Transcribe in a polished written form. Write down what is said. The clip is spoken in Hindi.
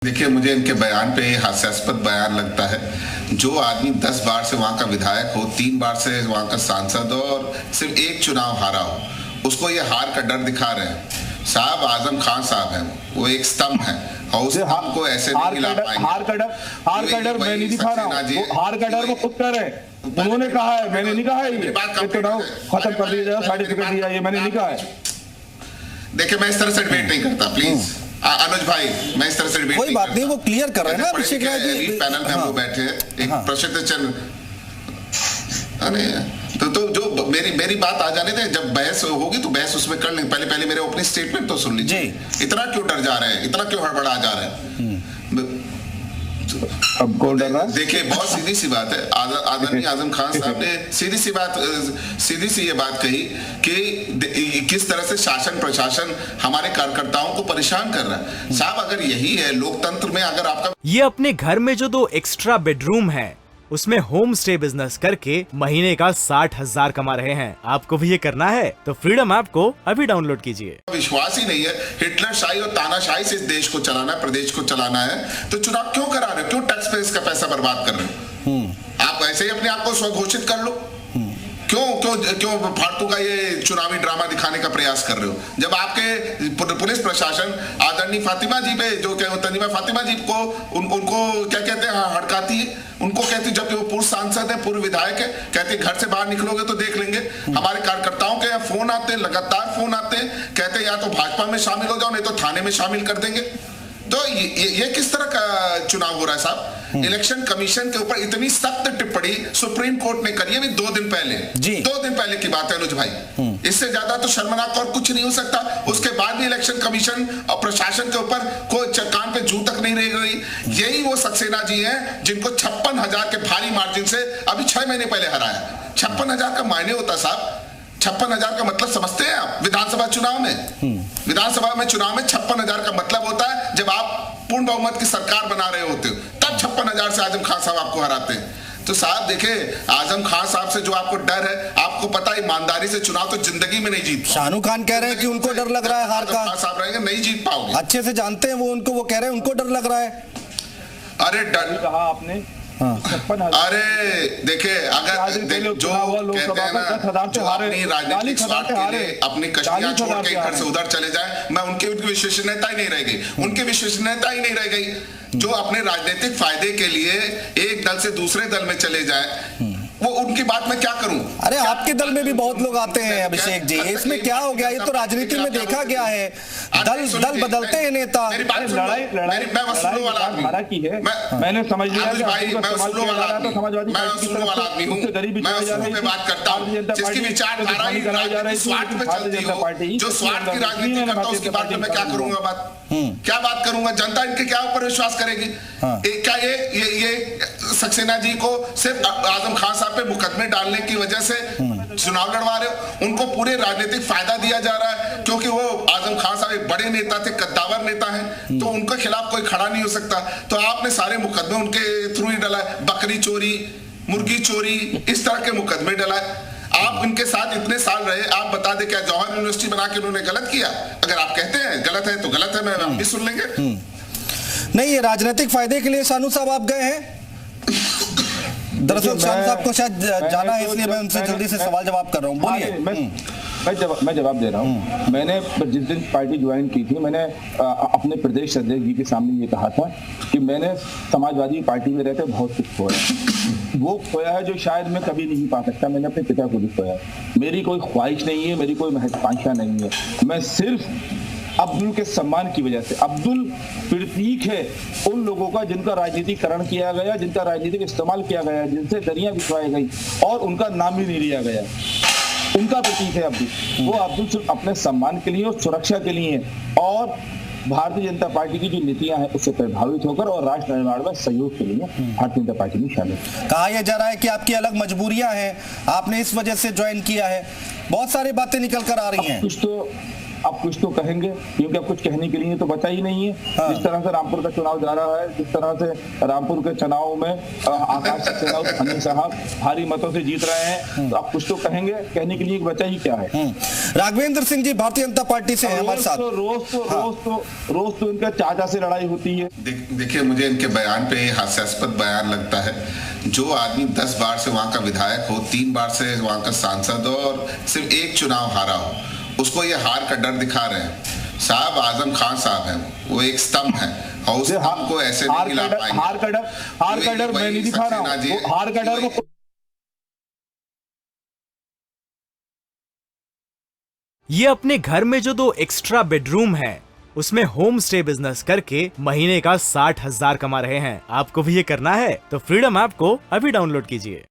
देखिए, मुझे इनके बयान पे हास्यास्पद बयान लगता है। जो आदमी 10 बार से वहां का विधायक हो, 3 बार से वहां का सांसद हो और सिर्फ एक चुनाव हारा हो, उसको ये हार का डर दिखा रहे हैं। साहब आजम खान साहब हैं, वो एक स्तंभ है और उस स्तंभ को ऐसे नहीं हिला पाएंगे। हार का डर मैं नहीं दिखा रहा हूँ, हार का डर वो खुद कर रहे हैं। उन्होंने कहा है, मैंने नहीं कहा है। ये चुनाव खत्म कर दिया जाए, सर्टिफिकेट दिया, ये मैंने नहीं कहा है। देखिए, मैं इस तरह से डिबेट नहीं करता, प्लीज अनुज भाई, मैं इस तरह से डिबेट कोई बात नहीं, वो क्लियर कर रहे हैं ना अभिषेक राय जी। पैनल में हम लोग बैठे हैं, एक प्रसिद्ध चंद तो जो मेरी बात आ जाने दें। जब बहस होगी तो बहस उसमें कर लेंगे। पहले मेरे ओपनिंग स्टेटमेंट तो सुन लीजिए। इतना क्यों डर जा रहे हैं, इतना क्यों हड़बड़ा जा रहे हैं? अब कौन डर रहा है? देखिए, बहुत सीधी सी बात है। आदरणीय आजम खान साहब ने सीधी सी ये बात कही कि किस तरह से शासन प्रशासन हमारे कार्यकर्ताओं को परेशान कर रहा है। साहब, अगर यही है लोकतंत्र में, अगर आपका ये अपने घर में जो 2 एक्स्ट्रा बेडरूम है उसमें होम स्टे बिजनेस करके महीने का 60,000 कमा रहे हैं। आपको भी ये करना है तो फ्रीडम ऐप को अभी डाउनलोड कीजिए। विश्वास ही नहीं है, हिटलर शाही और तानाशाही से इस देश को चलाना है, प्रदेश को चलाना है, तो चुनाव क्यों करा रहे हो? क्यों टैक्स पेयर्स का पैसा बर्बाद कर रहे हो? आप ऐसे ही अपने आप को स्वघोषित कर लो। क्यों फालतू का ये चुनावी ड्रामा दिखाने का प्रयास कर रहे हो? जब आपके पुलिस प्रशासन आदरणीय फातिमा जी पे, जो तनीमा फातिमा जी को उनको क्या कहते हैं, हड़काती है, उनको कहती, जबकि वो पूर्व सांसद है, पूर्व विधायक है, कहती घर से बाहर निकलोगे तो देख लेंगे। हमारे कार्यकर्ताओं के यहाँ फोन आते हैं, लगातार फोन आते हैं, कहते हैं या तो भाजपा में शामिल हो जाओ, नहीं तो थाने में शामिल कर देंगे। तो ये किस तरह का चुनाव हो रहा है साहब? इलेक्शन कमीशन के ऊपर इतनी सख्त टिप्पणी सुप्रीम कोर्ट ने करी है 2 दिन पहले। 2 दिन पहले की बात है अनुज भाई। इससे ज्यादा तो शर्मनाक और कुछ नहीं हो सकता। उसके बाद भी इलेक्शन कमीशन और प्रशासन के ऊपर कोई कान पे जू तक नहीं रह गई। यही वो सक्सेना जी हैं जिनको 56,000 के भारी मार्जिन से अभी 6 महीने पहले हराया। 56,000 का मायने होता साहब, 56,000 का मतलब समझते हैं आप? विधानसभा चुनाव में, विधानसभा में चुनाव में 56,000 का मतलब होता है जब आप पूर्ण बहुमत की सरकार बना रहे होते हो, तब 56,000 से आजम खान साहब आपको हराते हैं। तो साहब देखिए, आजम खान साहब से जो आपको डर है, आपको पता है ईमानदारी से चुनाव तो जिंदगी में नहीं जीत। शाहरुख खान कह रहे हैं कि उनको डर लग रहा है हार का। साहब रहेंगे नहीं जीत पाओगे। अच्छे से जानते हैं वो उनको, वो कह रहे हैं उनको डर लग रहा है। अरे डर कहा आपने। अरे देखिए, अगर जो कहते हैं ना, जो अपनी राजनीतिक स्वार्थ के लिए अपनी कश्तियां छोड़ के इधर से उधर चले जाए, मैं उनकी विश्वसनीयता ही नहीं रह गई, उनकी विश्वसनीयता ही नहीं रह गई। जो अपने राजनीतिक फायदे के लिए एक दल से दूसरे दल में चले जाए, वो उनकी बात में क्या करूं? अरे आपके दल में भी बहुत लोग आते हैं अभिषेक जी, इसमें क्या हो गया? ये तो राजनीति में देखा गया है, दल बदलते हैं नेता। मेरी बात सुनो, मैं वसूलों वाला आदमी हूं। मैंने समझ लिया मैं वसूलों वाला आदमी हूं, मैं वसूलों पे बात करता हूं। जिसकी विचारधारा ही स्वार्थ पे चलती हो, जो स्वार्थ की राजनीति करता हूं, उसकी बात में मैं क्या करूंगा? क्या बात करूंगा? जनता इनके क्या ऊपर विश्वास करेगी? क्या ये सक्सेना जी को सिर्फ आजम खान साहब पे मुकदमे डालने की वजह से चुनाव लड़वा रहे हो? उनको पूरे राजनीतिक फायदा दिया जा रहा है क्योंकि वो आजम खान साहब एक बड़े नेता थे, कद्दावर नेता हैं, तो उनके खिलाफ कोई खड़ा नहीं हो सकता। तो आपने सारे मुकदमे उनके थ्रू ही डाला है। बकरी चोरी, मुर्गी चोरी, इस तरह के मुकदमे डलाए। आप इनके साथ इतने साल रहे, आप बता दे क्या जवाहर यूनिवर्सिटी बना के उन्होंने गलत किया? अगर आप कहते हैं गलत है तो गलत है, मैं भी सुन लेंगे। नहीं, ये राजनीतिक फायदे के लिए शानू साहब आप गए हैं? दरअसल शानू साहब को शायद जाना है, इसलिए मैं उनसे जल्दी से सवाल जवाब कर रहा हूँ। बोलिए। मैं जवाब दे रहा हूँ। मैंने जिस दिन पार्टी ज्वाइन की थी, मैंने अपने प्रदेश अध्यक्ष जी के सामने ये कहा था कि मैंने समाजवादी पार्टी में रहते बहुत कुछ खोया। वो खोया है जो शायद मैं कभी नहीं पा सकता। मैंने अपने पिता को भी खोया। मेरी कोई ख्वाहिश नहीं है, मेरी कोई महत्वाकांक्षा नहीं है। मैं सिर्फ अब्दुल के सम्मान की वजह से, अब्दुल प्रतीक है उन लोगों का जिनका राजनीतिकरण किया गया, जिनका राजनीतिक इस्तेमाल किया गया, जिनसे दरिया बिछवाई गई और उनका नाम भी नहीं लिया गया, उनका प्रतीक है अब्दुल। वो अब्दुल सिर्फ अपने सम्मान के लिए और सुरक्षा के लिए और भारतीय जनता पार्टी की जो नीतियां हैं उससे प्रभावित होकर और राष्ट्र निर्माण में सहयोग के लिए भारतीय जनता पार्टी में शामिल। कहा यह जा रहा है कि आपकी अलग मजबूरियां हैं, आपने इस वजह से ज्वाइन किया है। बहुत सारी बातें निकल कर आ रही हैं। आप कुछ तो कहेंगे, क्योंकि अब कुछ कहने के लिए तो बचा ही नहीं है। जिस तरह से रामपुर का चुनाव जा रहा है, जिस तरह से रामपुर के चुनाव में आकाश सेनावत अनिल साहब भारी मतों से जीत रहे हैं, तो आप कुछ तो कहेंगे, कहने के लिए बचा ही क्या है। राघवेंद्र सिंह जी भारतीय जनता पार्टी से हमारे साथ। रोज तो इनका चाचा से लड़ाई होती है। देखिए, मुझे इनके बयान पे हास्यास्पद बयान लगता है। जो आदमी 10 बार से वहां का विधायक हो, 3 बार से वहां का सांसद हो और सिर्फ एक चुनाव हारा हो, उसको ये हार का डर दिखा रहे हैं। साहब आजम खान साहब हैं, वो एक स्तंभ है और उस स्तंभ को ऐसे नहीं हिला पाएंगे। हार का डर मैं नहीं दिखा रहा हूं, हार का डर ये अपने घर में जो 2 एक्स्ट्रा बेडरूम है उसमें होम स्टे बिजनेस करके महीने का 60,000 कमा रहे हैं। आपको भी ये करना है तो फ्रीडम ऐप को अभी डाउनलोड कीजिए।